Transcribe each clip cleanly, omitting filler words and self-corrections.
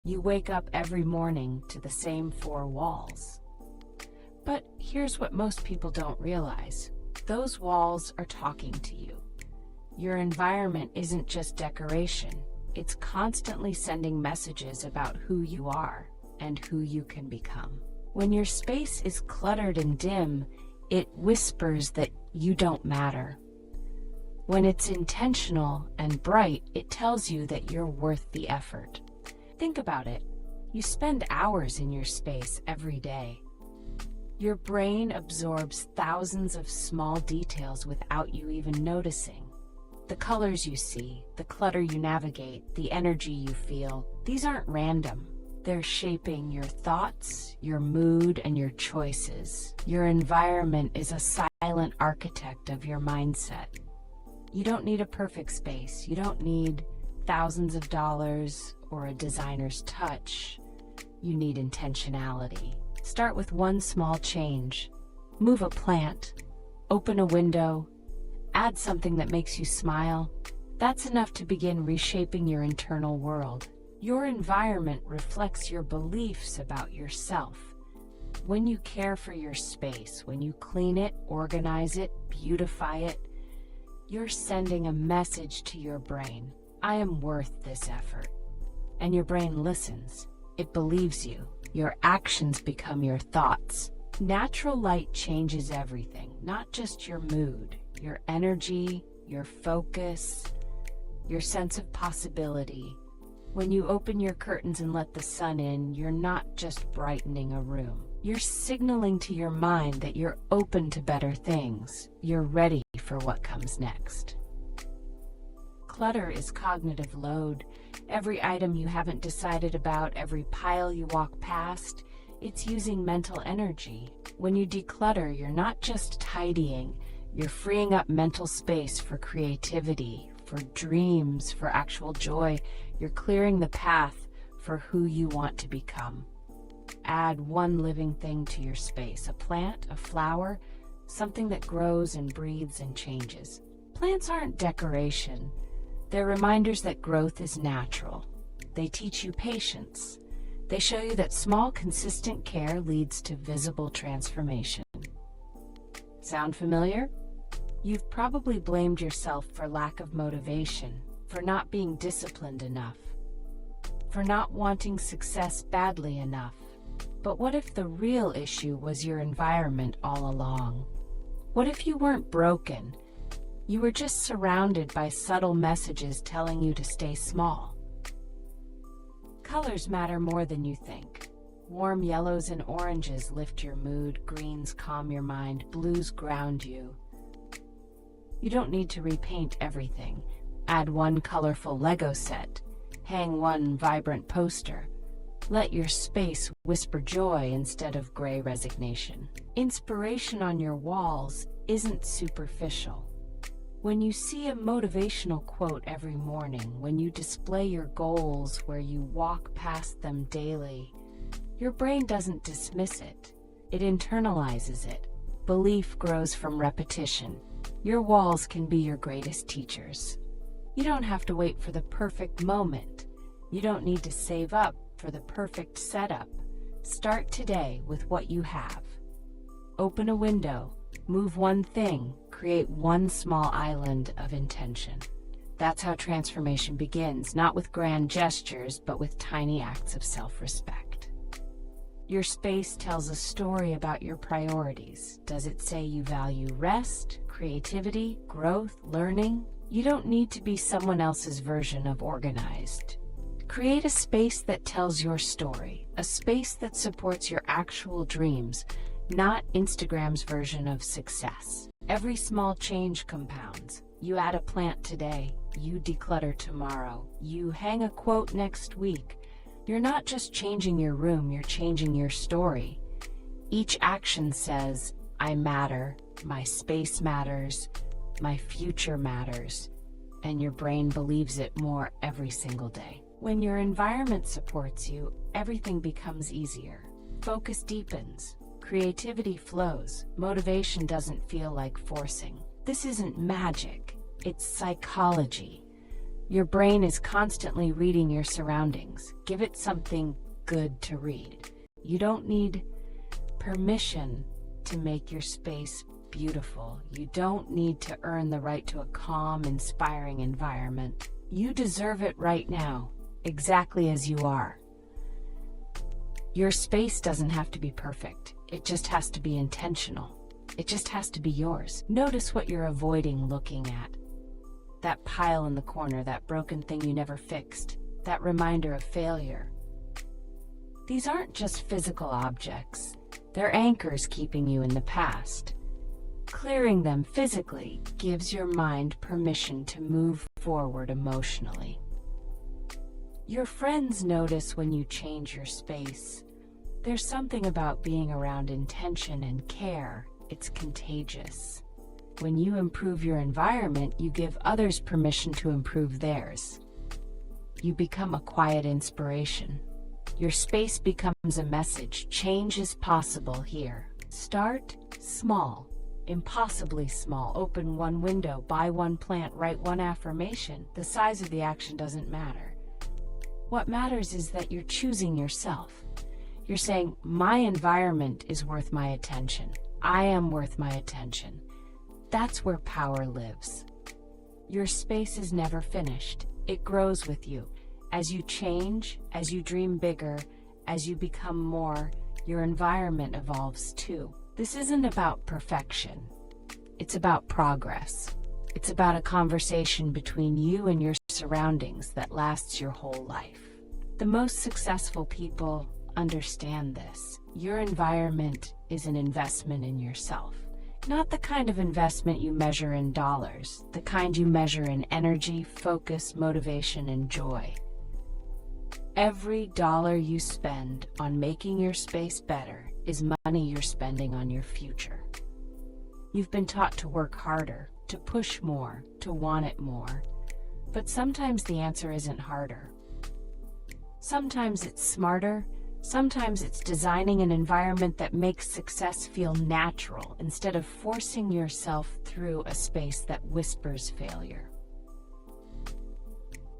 You wake up every morning to the same four walls. But here's what most people don't realize. Those walls are talking to you. Your environment isn't just decoration. It's constantly sending messages about who you are and who you can become. When your space is cluttered and dim, it whispers that you don't matter. When it's intentional and bright, it tells you that you're worth the effort. Think about it. You spend hours in your space every day. Your brain absorbs thousands of small details without you even noticing. The colors you see, the clutter you navigate, the energy you feel, these aren't random. They're shaping your thoughts, your mood, and your choices. Your environment is a silent architect of your mindset. You don't need a perfect space. You don't need thousands of dollars or a designer's touch. You need intentionality. Start with one small change. Move a plant, open a window, add something that makes you smile. That's enough to begin reshaping your internal world. Your environment reflects your beliefs about yourself. When you care for your space, when you clean it, organize it, beautify it, you're sending a message to your brain. I am worth this effort. And your brain listens. It believes you. Your actions become your thoughts. Natural light changes everything, not just your mood, your energy, your focus, your sense of possibility. When you open your curtains and let the sun in, you're not just brightening a room. You're signaling to your mind that you're open to better things. You're ready for what comes next. Clutter is cognitive load. Every item you haven't decided about, every pile you walk past, it's using mental energy. When you declutter, you're not just tidying, you're freeing up mental space for creativity, for dreams, for actual joy. You're clearing the path for who you want to become. Add one living thing to your space, a plant, a flower, something that grows and breathes and changes. Plants aren't decoration. They're reminders that growth is natural. They teach you patience. They show you that small, consistent care leads to visible transformation. Sound familiar? You've probably blamed yourself for lack of motivation, for not being disciplined enough, for not wanting success badly enough. But what if the real issue was your environment all along? What if you weren't broken? You were just surrounded by subtle messages telling you to stay small. Colors matter more than you think. Warm yellows and oranges lift your mood, greens calm your mind, blues ground you. You don't need to repaint everything. Add one colorful Lego set. Hang one vibrant poster. Let your space whisper joy instead of gray resignation. Inspiration on your walls isn't superficial. When you see a motivational quote every morning, when you display your goals where you walk past them daily, your brain doesn't dismiss it. It internalizes it. Belief grows from repetition. Your walls can be your greatest teachers. You don't have to wait for the perfect moment. You don't need to save up for the perfect setup. Start today with what you have. Open a window, move one thing, create one small island of intention. That's how transformation begins, not with grand gestures, but with tiny acts of self-respect. Your space tells a story about your priorities. Does it say you value rest, creativity, growth, learning? You don't need to be someone else's version of organized. Create a space that tells your story, a space that supports your actual dreams, not Instagram's version of success. Every small change compounds. You add a plant today, you declutter tomorrow, you hang a quote next week. You're not just changing your room, you're changing your story. Each action says, I matter, my space matters, my future matters, and your brain believes it more every single day. When your environment supports you, everything becomes easier. Focus deepens. Creativity flows. Motivation doesn't feel like forcing. This isn't magic. It's psychology. Your brain is constantly reading your surroundings. Give it something good to read. You don't need permission to make your space beautiful. You don't need to earn the right to a calm, inspiring environment. You deserve it right now, exactly as you are. Your space doesn't have to be perfect. It just has to be intentional. It just has to be yours. Notice what you're avoiding looking at. That pile in the corner, that broken thing you never fixed, that reminder of failure. These aren't just physical objects. They're anchors keeping you in the past. Clearing them physically gives your mind permission to move forward emotionally. Your friends notice when you change your space. There's something about being around intention and care. It's contagious. When you improve your environment, you give others permission to improve theirs. You become a quiet inspiration. Your space becomes a message. Change is possible here. Start small, impossibly small. Open one window, buy one plant, write one affirmation. The size of the action doesn't matter. What matters is that you're choosing yourself. You're saying, my environment is worth my attention. I am worth my attention. That's where power lives. Your space is never finished. It grows with you. As you change, as you dream bigger, as you become more, your environment evolves too. This isn't about perfection. It's about progress. It's about a conversation between you and your surroundings that lasts your whole life. The most successful people understand this. Your environment is an investment in yourself. Not the kind of investment you measure in dollars, the kind you measure in energy, focus, motivation, and joy. Every dollar you spend on making your space better is money you're spending on your future. You've been taught to work harder, to push more, to want it more. But sometimes the answer isn't harder. Sometimes it's smarter. Sometimes it's designing an environment that makes success feel natural instead of forcing yourself through a space that whispers failure.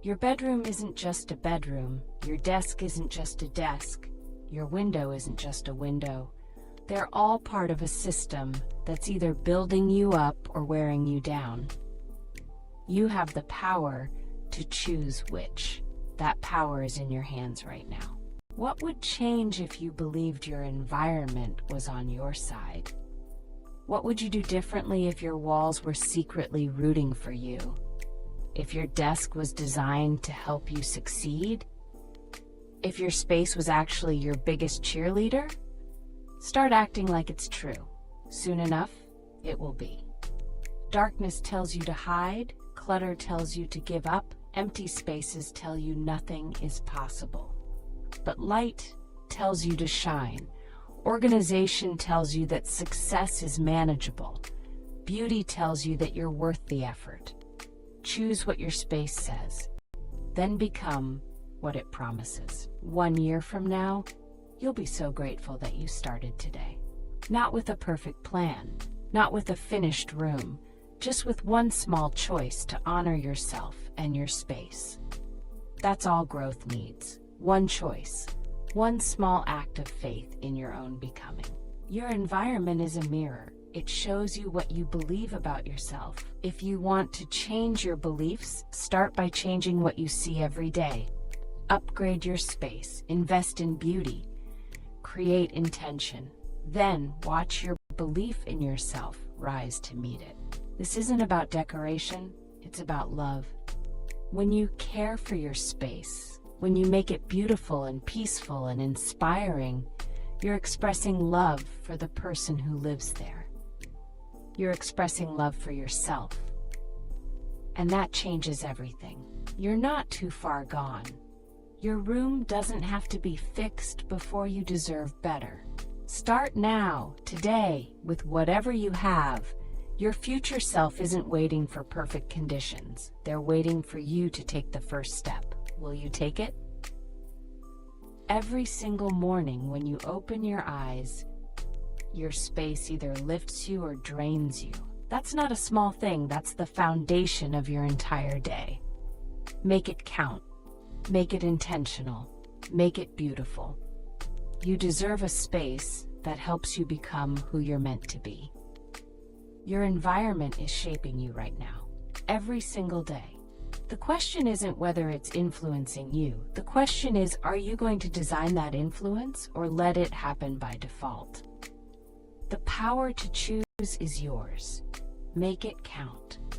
Your bedroom isn't just a bedroom. Your desk isn't just a desk. Your window isn't just a window. They're all part of a system that's either building you up or wearing you down. You have the power to choose which. That power is in your hands right now. What would change if you believed your environment was on your side? What would you do differently if your walls were secretly rooting for you? If your desk was designed to help you succeed? If your space was actually your biggest cheerleader? Start acting like it's true. Soon enough, it will be. Darkness tells you to hide, clutter tells you to give up, empty spaces tell you nothing is possible. But light tells you to shine. Organization tells you that success is manageable. Beauty tells you that you're worth the effort. Choose what your space says. Then become what it promises. 1 year from now, you'll be so grateful that you started today. Not with a perfect plan, not with a finished room, just with one small choice to honor yourself and your space. That's all growth needs. One choice, one small act of faith in your own becoming. Your environment is a mirror. It shows you what you believe about yourself. If you want to change your beliefs, start by changing what you see every day. Upgrade your space, invest in beauty, create intention. Then watch your belief in yourself rise to meet it. This isn't about decoration, it's about love. When you care for your space, when you make it beautiful and peaceful and inspiring, you're expressing love for the person who lives there. You're expressing love for yourself. And that changes everything. You're not too far gone. Your room doesn't have to be fixed before you deserve better. Start now, today, with whatever you have. Your future self isn't waiting for perfect conditions. They're waiting for you to take the first step. Will you take it? Every single morning when you open your eyes, your space either lifts you or drains you. That's not a small thing. That's the foundation of your entire day. Make it count. Make it intentional. Make it beautiful. You deserve a space that helps you become who you're meant to be. Your environment is shaping you right now, every single day. The question isn't whether it's influencing you. The question is, are you going to design that influence or let it happen by default? The power to choose is yours. Make it count.